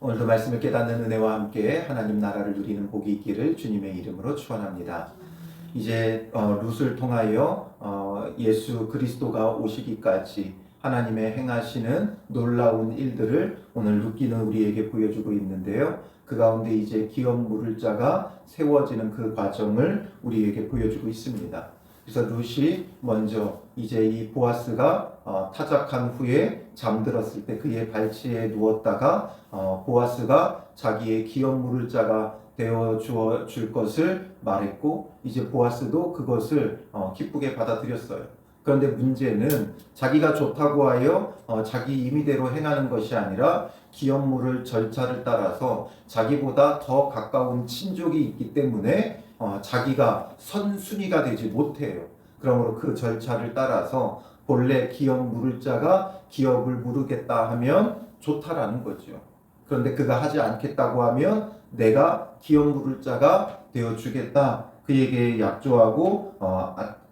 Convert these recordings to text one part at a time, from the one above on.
오늘도 말씀을 깨닫는 은혜와 함께 하나님 나라를 누리는 복이 있기를 주님의 이름으로 축원합니다. 이제 룻을 통하여 예수 그리스도가 오시기까지 하나님의 행하시는 놀라운 일들을 오늘 룻기는 우리에게 보여주고 있는데요. 그 가운데 이제 기업 물을 자가 세워지는 그 과정을 우리에게 보여주고 있습니다. 그래서 룻이 먼저 이제 이 보아스가 타작한 후에 잠들었을 때 그의 발치에 누웠다가 보아스가 자기의 기업 물을 자가 되어 줄 것을 말했고, 이제 보아스도 그것을 기쁘게 받아들였어요. 그런데 문제는 자기가 좋다고 하여 자기 임의대로 행하는 것이 아니라 기업 물을 절차를 따라서 자기보다 더 가까운 친족이 있기 때문에 자기가 선순위가 되지 못해요. 그러므로 그 절차를 따라서 본래 기업 물을 자가 기업을 물으겠다 하면 좋다라는 거죠. 그런데 그가 하지 않겠다고 하면 내가 기업 물을 자가 되어주겠다, 그에게 약조하고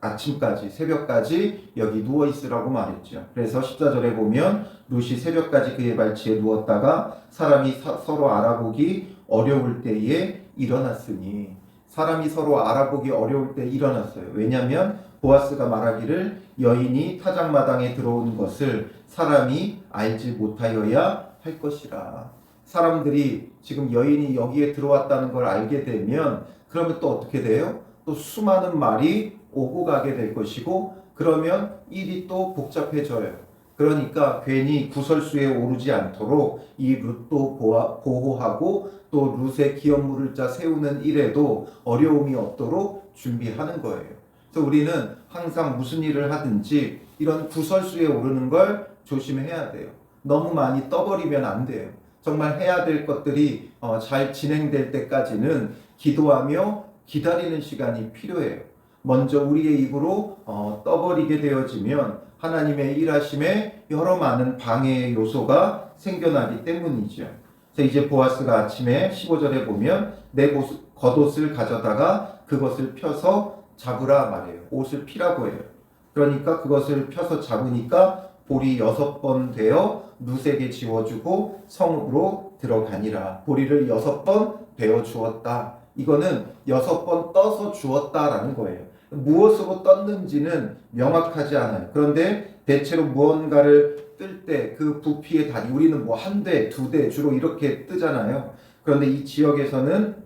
아침까지, 새벽까지 여기 누워있으라고 말했죠. 그래서 14절에 보면 룻이 새벽까지 그의 발치에 누웠다가 사람이 서로 알아보기 어려울 때에 일어났으니, 사람이 서로 알아보기 어려울 때 일어났어요. 왜냐하면 보아스가 말하기를 여인이 타작마당에 들어온 것을 사람이 알지 못하여야 할 것이라. 사람들이 지금 여인이 여기에 들어왔다는 걸 알게 되면 그러면 또 어떻게 돼요? 또 수많은 말이 오고 가게 될 것이고, 그러면 일이 또 복잡해져요. 그러니까 괜히 구설수에 오르지 않도록 이 룻도 보호하고 또 룻의 기업 물을 자 세우는 일에도 어려움이 없도록 준비하는 거예요. 그래서 우리는 항상 무슨 일을 하든지 이런 구설수에 오르는 걸 조심해야 돼요. 너무 많이 떠버리면 안 돼요. 정말 해야 될 것들이 잘 진행될 때까지는 기도하며 기다리는 시간이 필요해요. 먼저 우리의 입으로 떠버리게 되어지면 하나님의 일하심에 여러 많은 방해의 요소가 생겨나기 때문이죠. 그래서 이제 보아스가 아침에 15절에 보면 내 겉옷을 가져다가 그것을 펴서 잡으라 말해요. 옷을 피라고 해요. 그러니까 그것을 펴서 잡으니까 볼이 6번 되어 룻에게 지워주고 성으로 들어가니라. 보리를 6번 베어 주었다. 이거는 6번 떠서 주었다라는 거예요. 무엇으로 떴는지는 명확하지 않아요. 그런데 대체로 무언가를 뜰 때 그 부피의 단위, 우리는 뭐 한 대, 두 대 주로 이렇게 뜨잖아요. 그런데 이 지역에서는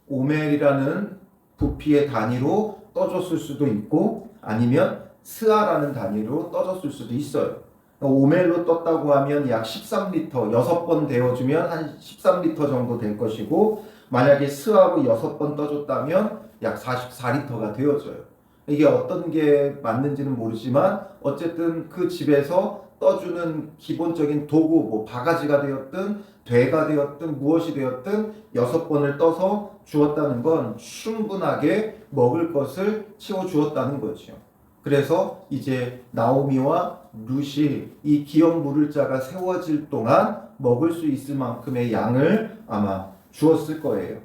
오멜이라는 부피의 단위로 떠줬을 수도 있고, 아니면 스아라는 단위로 떠줬을 수도 있어요. 오멜로 떴다고 하면 약 13리터, 6번 데워주면 한 13리터 정도 될 것이고, 만약에 스아로 6번 떠줬다면 약 44리터가 되어져요. 이게 어떤 게 맞는지는 모르지만 어쨌든 그 집에서 떠주는 기본적인 도구, 뭐 바가지가 되었든 되가 되었든 무엇이 되었든 6번을 떠서 주었다는 건 충분하게 먹을 것을 채워주었다는 거죠. 그래서 이제 나오미와 룻이 이 기업 물을 자가 세워질 동안 먹을 수 있을 만큼의 양을 아마 주었을 거예요.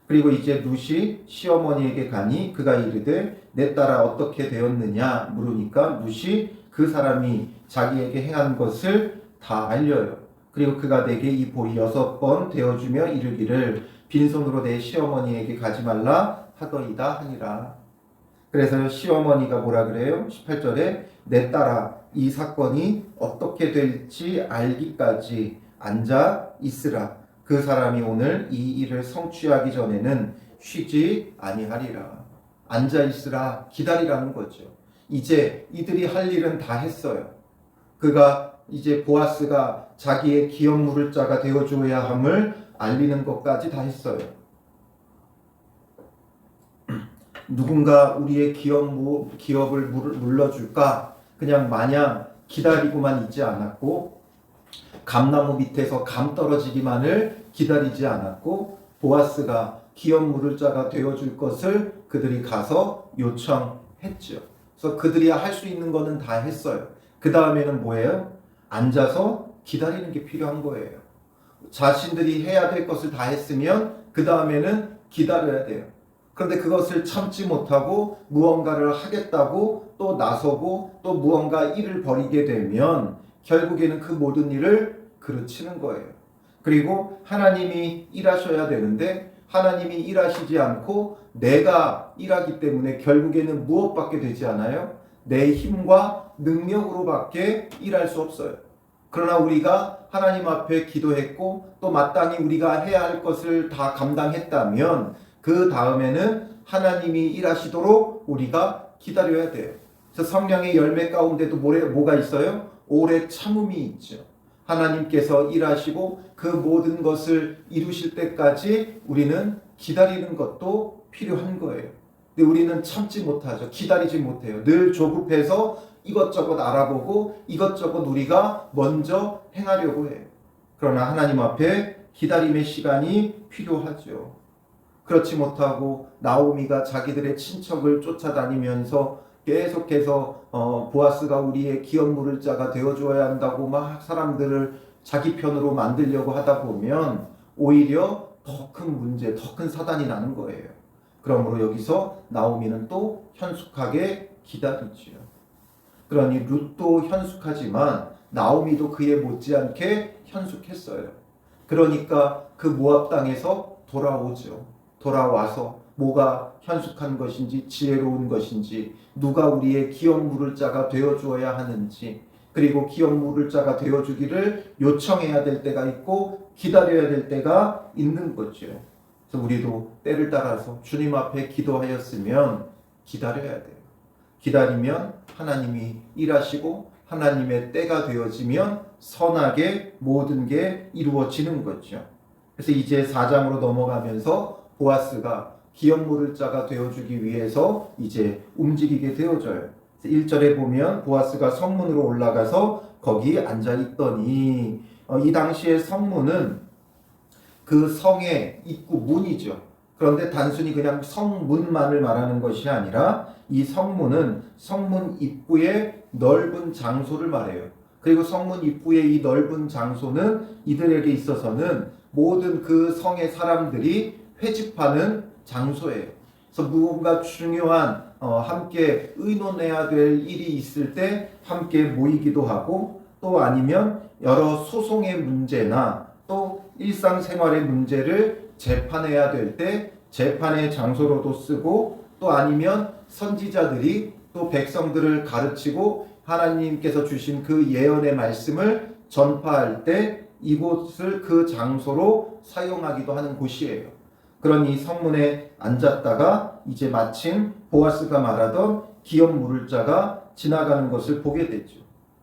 그리고 이제 룻이 시어머니에게 가니 그가 이르되 내 딸아 어떻게 되었느냐 물으니까 룻이 그 사람이 자기에게 행한 것을 다 알려요. 그리고 그가 내게 이 볼이 6번 되어주며 이르기를 빈손으로 내 시어머니에게 가지 말라 하더이다 하니라. 그래서 시어머니가 뭐라 그래요? 18절에 내 딸아 이 사건이 어떻게 될지 알기까지 앉아 있으라. 그 사람이 오늘 이 일을 성취하기 전에는 쉬지 아니하리라. 앉아 있으라, 기다리라는 거죠. 이제 이들이 할 일은 다 했어요. 그가 이제 보아스가 자기의 기업 물을 자가 되어줘야 함을 알리는 것까지 다 했어요. 누군가 우리의 기업을 물러줄까? 그냥 마냥 기다리고만 있지 않았고, 감나무 밑에서 감 떨어지기만을 기다리지 않았고, 보아스가 기업 물을 자가 되어줄 것을 그들이 가서 요청했죠. 그래서 그들이 할 수 있는 거는 다 했어요. 그 다음에는 뭐예요? 앉아서 기다리는 게 필요한 거예요. 자신들이 해야 될 것을 다 했으면 그 다음에는 기다려야 돼요. 그런데 그것을 참지 못하고 무언가를 하겠다고 또 나서고 또 무언가 일을 벌이게 되면 결국에는 그 모든 일을 그르치는 거예요. 그리고 하나님이 일하셔야 되는데 하나님이 일하시지 않고 내가 일하기 때문에 결국에는 무엇밖에 되지 않아요? 내 힘과 능력으로밖에 일할 수 없어요. 그러나 우리가 하나님 앞에 기도했고 또 마땅히 우리가 해야 할 것을 다 감당했다면 그 다음에는 하나님이 일하시도록 우리가 기다려야 돼요. 그래서 성령의 열매 가운데도 뭐가 있어요? 오래 참음이 있죠. 하나님께서 일하시고 그 모든 것을 이루실 때까지 우리는 기다리는 것도 필요한 거예요. 근데 우리는 참지 못하죠. 기다리지 못해요. 늘 조급해서 이것저것 알아보고 이것저것 우리가 먼저 행하려고 해요. 그러나 하나님 앞에 기다림의 시간이 필요하죠. 그렇지 못하고 나오미가 자기들의 친척을 쫓아다니면서 계속해서 보아스가 우리의 기업 물을 자가 되어줘야 한다고 막 사람들을 자기 편으로 만들려고 하다 보면 오히려 더 큰 문제, 더 큰 사단이 나는 거예요. 그러므로 여기서 나오미는 또 현숙하게 기다리지요. 그러니 룻도 현숙하지만 나오미도 그에 못지않게 현숙했어요. 그러니까 그 모압 땅에서 돌아오죠. 돌아와서 뭐가 현숙한 것인지 지혜로운 것인지 누가 우리의 기업 물을 자가 되어주어야 하는지 그리고 기업 물을 자가 되어주기를 요청해야 될 때가 있고 기다려야 될 때가 있는 거죠. 그래서 우리도 때를 따라서 주님 앞에 기도하였으면 기다려야 돼요. 기다리면 하나님이 일하시고 하나님의 때가 되어지면 선하게 모든 게 이루어지는 거죠. 그래서 이제 4장으로 넘어가면서 보아스가 기업 물을 자가 되어주기 위해서 이제 움직이게 되어져요. 1절에 보면 보아스가 성문으로 올라가서 거기 앉아있더니 이 당시에 성문은 그 성의 입구 문이죠. 그런데 단순히 그냥 성문만을 말하는 것이 아니라 이 성문은 성문 입구의 넓은 장소를 말해요. 그리고 성문 입구의 이 넓은 장소는 이들에게 있어서는 모든 그 성의 사람들이 회집하는 장소예요. 그래서 무언가 중요한 함께 의논해야 될 일이 있을 때 함께 모이기도 하고 또 아니면 여러 소송의 문제나 또 일상생활의 문제를 재판해야 될 때 재판의 장소로도 쓰고 또 아니면 선지자들이 또 백성들을 가르치고 하나님께서 주신 그 예언의 말씀을 전파할 때 이곳을 그 장소로 사용하기도 하는 곳이에요. 그러니 성문에 앉았다가 이제 마침 보아스가 말하던 기업 물을 자가 지나가는 것을 보게 됐죠.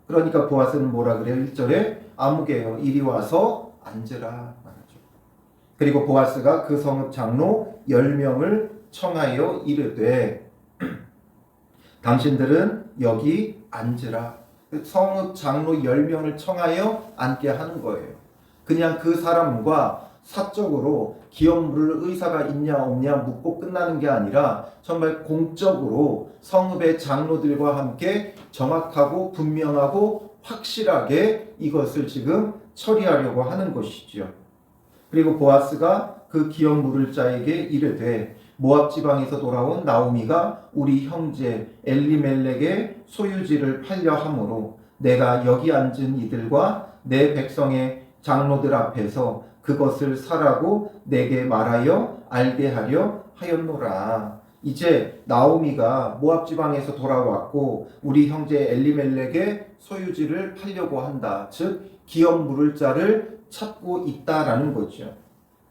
그러니까 보아스는 뭐라 그래요? 1절에 아무개여 이리 와서 앉으라 말하죠. 그리고 보아스가 그 성읍 장로 10명을 청하여 이르되 당신들은 여기 앉으라. 성읍 장로 10명을 청하여 앉게 하는 거예요. 그냥 그 사람과 사적으로 기업 물을 의사가 있냐 없냐 묻고 끝나는 게 아니라 정말 공적으로 성읍의 장로들과 함께 정확하고 분명하고 확실하게 이것을 지금 처리하려고 하는 것이죠. 그리고 보아스가 그 기업 물을 자에게 이르되 모압 지방에서 돌아온 나오미가 우리 형제 엘리멜렉의 소유지를 팔려 함으로 내가 여기 앉은 이들과 내 백성의 장로들 앞에서 그것을 사라고 내게 말하여 알게 하려 하였노라. 이제 나오미가 모압 지방에서 돌아왔고 우리 형제 엘리멜렉의 소유지를 팔려고 한다. 즉 기업 물을 자를 찾고 있다라는 거죠.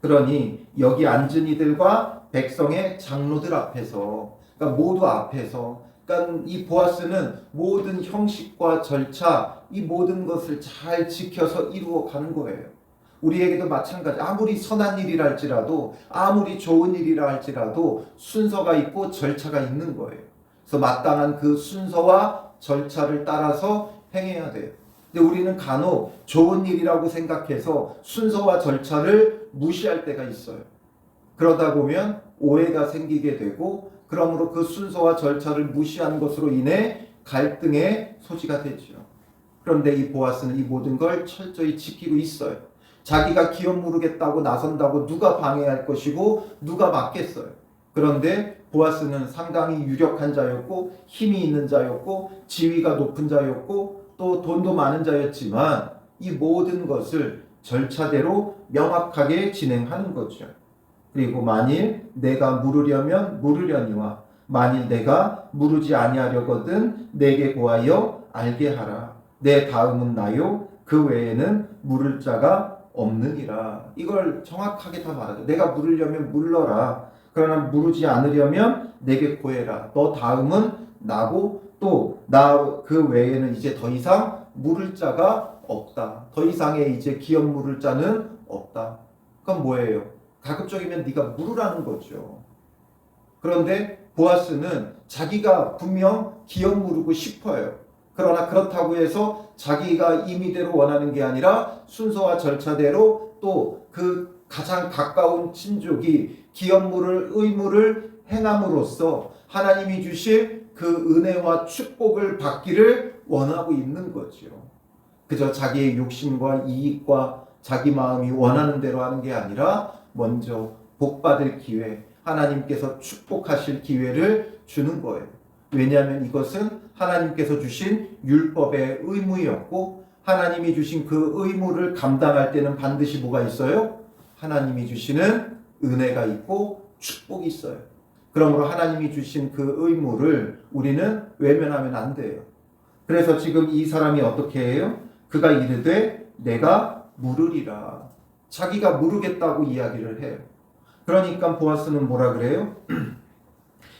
그러니 여기 앉은 이들과 백성의 장로들 앞에서, 그러니까 모두 앞에서, 그러니까 이 보아스는 모든 형식과 절차, 이 모든 것을 잘 지켜서 이루어 가는 거예요. 우리에게도 마찬가지. 아무리 선한 일이라 할지라도 아무리 좋은 일이라 할지라도 순서가 있고 절차가 있는 거예요. 그래서 마땅한 그 순서와 절차를 따라서 행해야 돼요. 근데 우리는 간혹 좋은 일이라고 생각해서 순서와 절차를 무시할 때가 있어요. 그러다 보면 오해가 생기게 되고 그러므로 그 순서와 절차를 무시한 것으로 인해 갈등의 소지가 되죠. 그런데 이 보아스는 이 모든 걸 철저히 지키고 있어요. 자기가 기업 물으겠다고 나선다고 누가 방해할 것이고 누가 막겠어요. 그런데 보아스는 상당히 유력한 자였고 힘이 있는 자였고 지위가 높은 자였고 또 돈도 많은 자였지만 이 모든 것을 절차대로 명확하게 진행하는 거죠. 그리고 만일 내가 물으려면 물으려니와 만일 내가 물으지 아니하려거든 내게 구하여 알게 하라. 내 다음은 나요 그 외에는 물을 자가 없느니라. 이걸 정확하게 다 말하죠. 내가 물으려면 물러라. 그러나 물으지 않으려면 내게 구해라. 너 다음은 나고 또 나 그 외에는 이제 더 이상 물을 자가 없다. 더 이상의 이제 기업 물을 자는 없다. 그건 뭐예요? 가급적이면 네가 물으라는 거죠. 그런데 보아스는 자기가 분명 기업 물고 싶어요. 그러나 그렇다고 해서 자기가 임의대로 원하는 게 아니라 순서와 절차대로 또 그 가장 가까운 친족이 기업 물을 의무를 행함으로써 하나님이 주실 그 은혜와 축복을 받기를 원하고 있는 거죠. 그저 자기의 욕심과 이익과 자기 마음이 원하는 대로 하는 게 아니라 먼저 복받을 기회, 하나님께서 축복하실 기회를 주는 거예요. 왜냐하면 이것은 하나님께서 주신 율법의 의무였고 하나님이 주신 그 의무를 감당할 때는 반드시 뭐가 있어요? 하나님이 주시는 은혜가 있고 축복이 있어요. 그러므로 하나님이 주신 그 의무를 우리는 외면하면 안 돼요. 그래서 지금 이 사람이 어떻게 해요? 그가 이르되 내가 물으리라. 자기가 물으겠다고 이야기를 해요. 그러니까 보아스는 뭐라 그래요?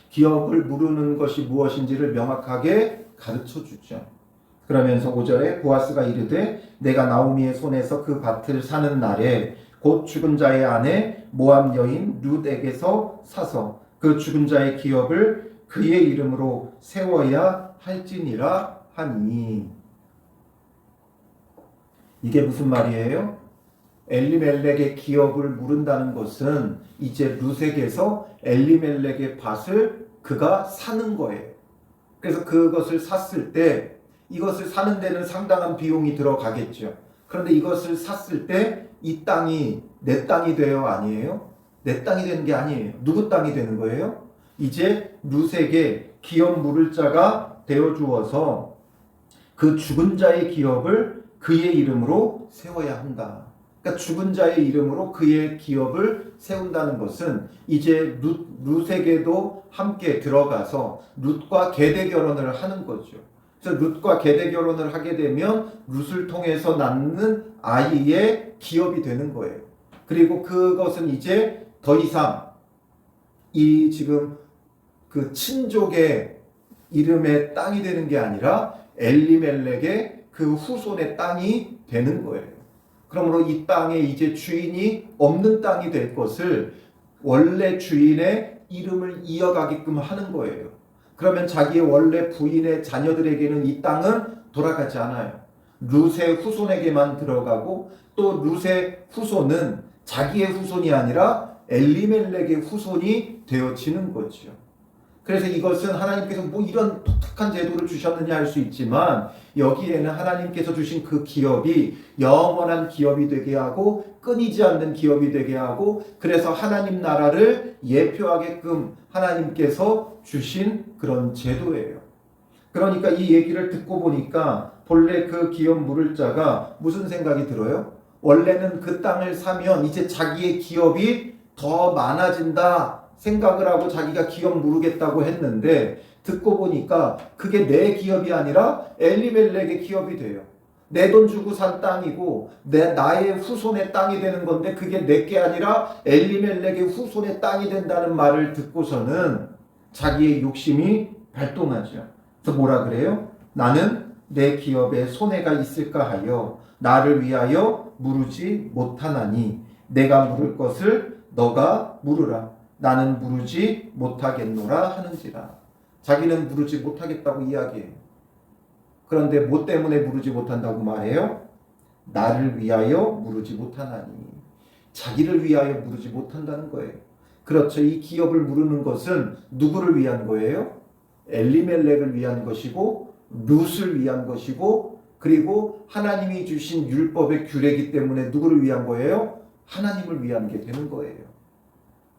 기업을 물으는 것이 무엇인지를 명확하게 가르쳐 주죠. 그러면서 5절에 보아스가 이르되 내가 나오미의 손에서 그 밭을 사는 날에 곧 죽은 자의 아내 모압 여인 룻에게서 사서 그 죽은 자의 기업을 그의 이름으로 세워야 할지니라 하니. 이게 무슨 말이에요? 엘리멜렉의 기업을 물은다는 것은 이제 룻에게서 엘리멜렉의 밭을 그가 사는 거예요. 그래서 그것을 샀을 때 이것을 사는 데는 상당한 비용이 들어가겠죠. 그런데 이것을 샀을 때 이 땅이 내 땅이 돼요? 아니에요? 내 땅이 되는 게 아니에요. 누구 땅이 되는 거예요? 이제 룻에게 기업 물을 자가 되어 주어서 그 죽은 자의 기업을 그의 이름으로 세워야 한다. 그러니까 죽은 자의 이름으로 그의 기업을 세운다는 것은 이제 룻에게도 함께 들어가서 룻과 계대 결혼을 하는 거죠. 그래서 룻과 계대 결혼을 하게 되면 룻을 통해서 낳는 아이의 기업이 되는 거예요. 그리고 그것은 이제 더 이상 이 지금 그 친족의 이름의 땅이 되는 게 아니라 엘리멜렉의 그 후손의 땅이 되는 거예요. 그러므로 이 땅에 이제 주인이 없는 땅이 될 것을 원래 주인의 이름을 이어가게끔 하는 거예요. 그러면 자기의 원래 부인의 자녀들에게는 이 땅은 돌아가지 않아요. 룻의 후손에게만 들어가고 또 룻의 후손은 자기의 후손이 아니라 엘리멜렉의 후손이 되어지는 거죠. 그래서 이것은 하나님께서 뭐 이런 독특한 제도를 주셨느냐 할 수 있지만 여기에는 하나님께서 주신 그 기업이 영원한 기업이 되게 하고 끊이지 않는 기업이 되게 하고 그래서 하나님 나라를 예표하게끔 하나님께서 주신 그런 제도예요. 그러니까 이 얘기를 듣고 보니까 본래 그 기업 물을 자가 무슨 생각이 들어요? 원래는 그 땅을 사면 이제 자기의 기업이 더 많아진다 생각을 하고 자기가 기업 물으겠다고 했는데 듣고 보니까 그게 내 기업이 아니라 엘리멜렉의 기업이 돼요. 내 돈 주고 산 땅이고 나의 후손의 땅이 되는 건데 그게 내게 아니라 엘리멜렉의 후손의 땅이 된다는 말을 듣고서는 자기의 욕심이 발동하죠. 그래서 뭐라 그래요? 나는 내 기업에 손해가 있을까 하여 나를 위하여 물으지 못하나니 내가 물을 것을 너가 물으라. 나는 물으지 못하겠노라 하는지라. 자기는 물으지 못하겠다고 이야기해요. 그런데 뭐 때문에 물으지 못한다고 말해요? 나를 위하여 물으지 못하나니. 자기를 위하여 물으지 못한다는 거예요. 그렇죠. 이 기업을 물으는 것은 누구를 위한 거예요? 엘리멜렉을 위한 것이고 룻을 위한 것이고 그리고 하나님이 주신 율법의 규례이기 때문에 누구를 위한 거예요? 하나님을 위한 게 되는 거예요.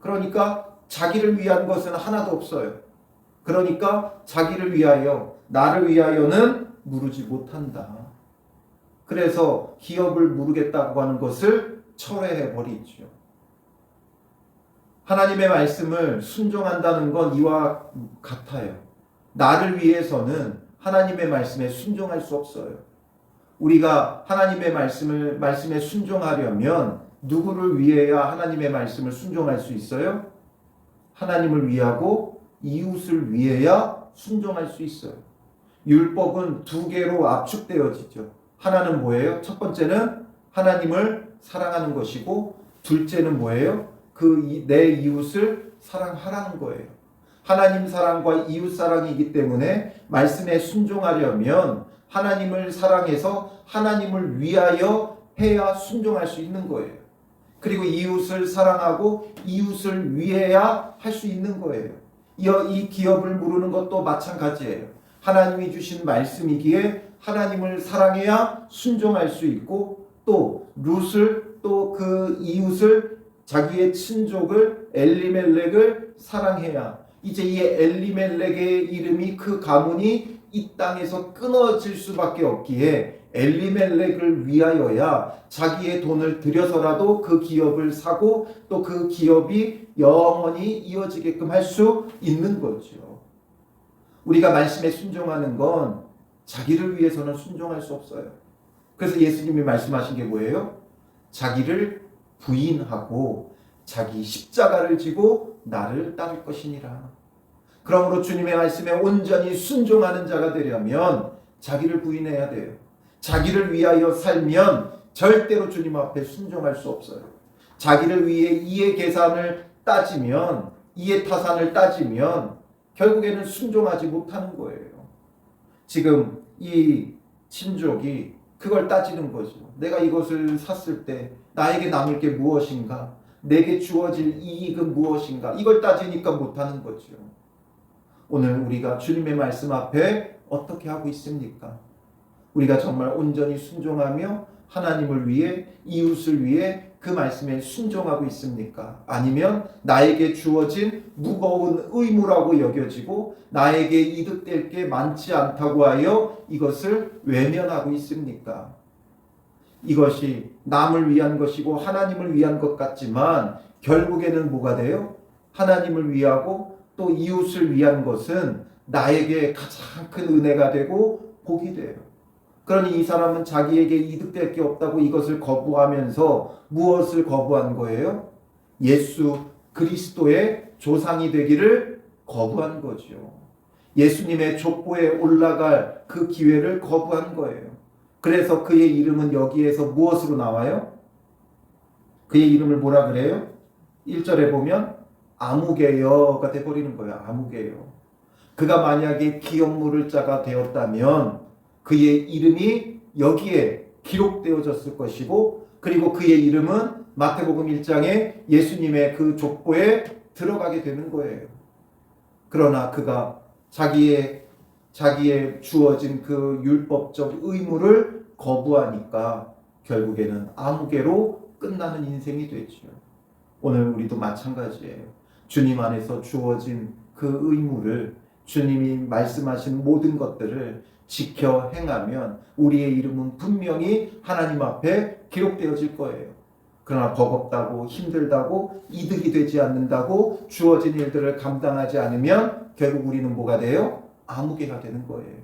그러니까 자기를 위한 것은 하나도 없어요. 그러니까 자기를 위하여 나를 위하여는 물으지 못한다. 그래서 기업을 무르겠다고 하는 것을 철회해 버리죠. 하나님의 말씀을 순종한다는 건 이와 같아요. 나를 위해서는 하나님의 말씀에 순종할 수 없어요. 우리가 하나님의 말씀에 순종하려면 누구를 위해야 하나님의 말씀을 순종할 수 있어요? 하나님을 위하고 이웃을 위해야 순종할 수 있어요. 율법은 두 개로 압축되어지죠. 하나는 뭐예요? 첫 번째는 하나님을 사랑하는 것이고, 둘째는 뭐예요? 내 이웃을 사랑하라는 거예요. 하나님 사랑과 이웃 사랑이기 때문에 말씀에 순종하려면 하나님을 사랑해서 하나님을 위하여 해야 순종할 수 있는 거예요. 그리고 이웃을 사랑하고 이웃을 위해야 할 수 있는 거예요. 이 기업을 무르는 것도 마찬가지예요. 하나님이 주신 말씀이기에 하나님을 사랑해야 순종할 수 있고, 또 룻을, 또 그 이웃을, 자기의 친족을, 엘리멜렉을 사랑해야, 이제 이 엘리멜렉의 이름이, 그 가문이 이 땅에서 끊어질 수밖에 없기에 엘리멜렉을 위하여야 자기의 돈을 들여서라도 그 기업을 사고 또 그 기업이 영원히 이어지게끔 할 수 있는 거죠. 우리가 말씀에 순종하는 건 자기를 위해서는 순종할 수 없어요. 그래서 예수님이 말씀하신 게 뭐예요? 자기를 부인하고 자기 십자가를 지고 나를 따를 것이니라. 그러므로 주님의 말씀에 온전히 순종하는 자가 되려면 자기를 부인해야 돼요. 자기를 위하여 살면 절대로 주님 앞에 순종할 수 없어요. 자기를 위해 이해 계산을 따지면, 이해 타산을 따지면 결국에는 순종하지 못하는 거예요. 지금 이 친족이 그걸 따지는 거죠. 내가 이것을 샀을 때 나에게 남을 게 무엇인가? 내게 주어질 이익은 무엇인가? 이걸 따지니까 못하는 거죠. 오늘 우리가 주님의 말씀 앞에 어떻게 하고 있습니까? 우리가 정말 온전히 순종하며 하나님을 위해, 이웃을 위해 그 말씀에 순종하고 있습니까? 아니면 나에게 주어진 무거운 의무라고 여겨지고 나에게 이득될 게 많지 않다고 하여 이것을 외면하고 있습니까? 이것이 남을 위한 것이고 하나님을 위한 것 같지만 결국에는 뭐가 돼요? 하나님을 위하고 또 이웃을 위한 것은 나에게 가장 큰 은혜가 되고 복이 돼요. 그러니 이 사람은 자기에게 이득될 게 없다고 이것을 거부하면서 무엇을 거부한 거예요? 예수 그리스도의 조상이 되기를 거부한 거죠. 예수님의 족보에 올라갈 그 기회를 거부한 거예요. 그래서 그의 이름은 여기에서 무엇으로 나와요? 그의 이름을 뭐라 그래요? 1절에 보면 아무개여가 돼버리는 거예요. 아무개여. 그가 만약에 기업 물을 자가 되었다면 그의 이름이 여기에 기록되어졌을 것이고, 그리고 그의 이름은 마태복음 1장에 예수님의 그 족보에 들어가게 되는 거예요. 그러나 그가 자기의 주어진 그 율법적 의무를 거부하니까 결국에는 아무개로 끝나는 인생이 됐죠. 오늘 우리도 마찬가지예요. 주님 안에서 주어진 그 의무를, 주님이 말씀하신 모든 것들을 지켜 행하면 우리의 이름은 분명히 하나님 앞에 기록되어질 거예요. 그러나 버겁다고, 힘들다고, 이득이 되지 않는다고 주어진 일들을 감당하지 않으면 결국 우리는 뭐가 돼요? 아무개가 되는 거예요.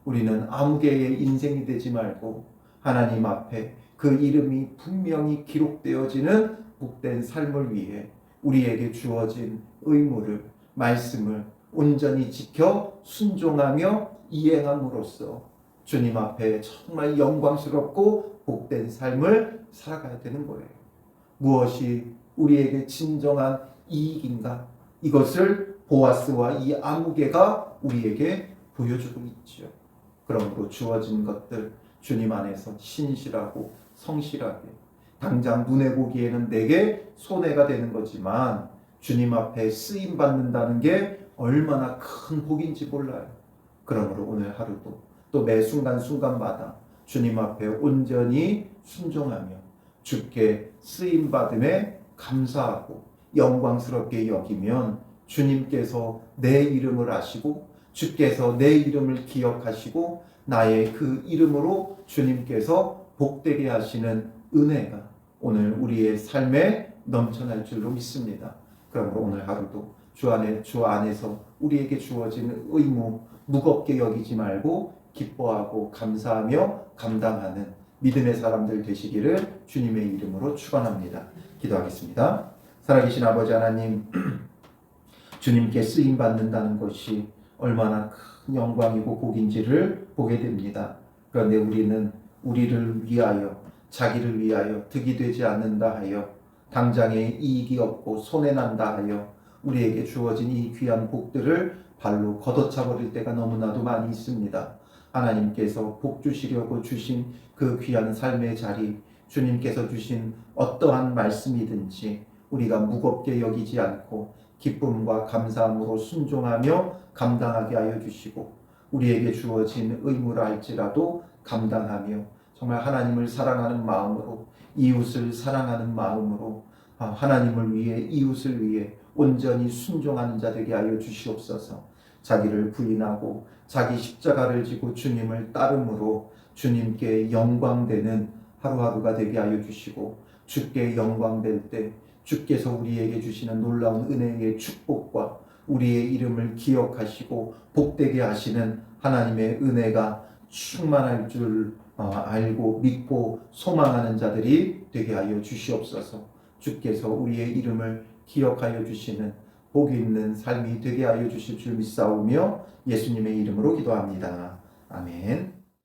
우리는 아무개의 인생이 되지 말고 하나님 앞에 그 이름이 분명히 기록되어지는 복된 삶을 위해 우리에게 주어진 의무를, 말씀을 온전히 지켜 순종하며 이행함으로써 주님 앞에 정말 영광스럽고 복된 삶을 살아가야 되는 거예요. 무엇이 우리에게 진정한 이익인가? 이것을 보아스와 이 아무개가 우리에게 보여주고 있죠. 그러므로 주어진 것들 주님 안에서 신실하고 성실하게, 당장 눈에 보기에는 내게 손해가 되는 거지만 주님 앞에 쓰임 받는다는 게 얼마나 큰 복인지 몰라요. 그러므로 오늘 하루도 또 매 순간순간마다 주님 앞에 온전히 순종하며 주께 쓰임 받음에 감사하고 영광스럽게 여기면 주님께서 내 이름을 아시고 주께서 내 이름을 기억하시고 나의 그 이름으로 주님께서 복되게 하시는 은혜가 오늘 우리의 삶에 넘쳐날 줄로 믿습니다. 그러므로 오늘 하루도 주 안에서 우리에게 주어진 의무 무겁게 여기지 말고 기뻐하고 감사하며 감당하는 믿음의 사람들 되시기를 주님의 이름으로 축원합니다. 기도하겠습니다. 살아계신 아버지 하나님, 주님께 쓰임 받는다는 것이 얼마나 큰 영광이고 복인지를 보게 됩니다. 그런데 우리는 우리를 위하여, 자기를 위하여 득이 되지 않는다 하여, 당장에 이익이 없고 손해난다 하여 우리에게 주어진 이 귀한 복들을 발로 걷어차 버릴 때가 너무나도 많이 있습니다. 하나님께서 복 주시려고 주신 그 귀한 삶의 자리, 주님께서 주신 어떠한 말씀이든지 우리가 무겁게 여기지 않고 기쁨과 감사함으로 순종하며 감당하게 하여 주시고, 우리에게 주어진 의무라 할지라도 감당하며 정말 하나님을 사랑하는 마음으로, 이웃을 사랑하는 마음으로 하나님을 위해, 이웃을 위해 온전히 순종하는 자 되게 하여 주시옵소서. 자기를 부인하고 자기 십자가를 지고 주님을 따름으로 주님께 영광되는 하루하루가 되게 하여 주시고, 주께 영광될 때 주께서 우리에게 주시는 놀라운 은혜의 축복과 우리의 이름을 기억하시고 복되게 하시는 하나님의 은혜가 충만할 줄 알고 믿고 소망하는 자들이 되게 하여 주시옵소서. 주께서 우리의 이름을 기억하여 주시는 복 있는 삶이 되게 하여 주실 줄 믿사오며 예수님의 이름으로 기도합니다. 아멘.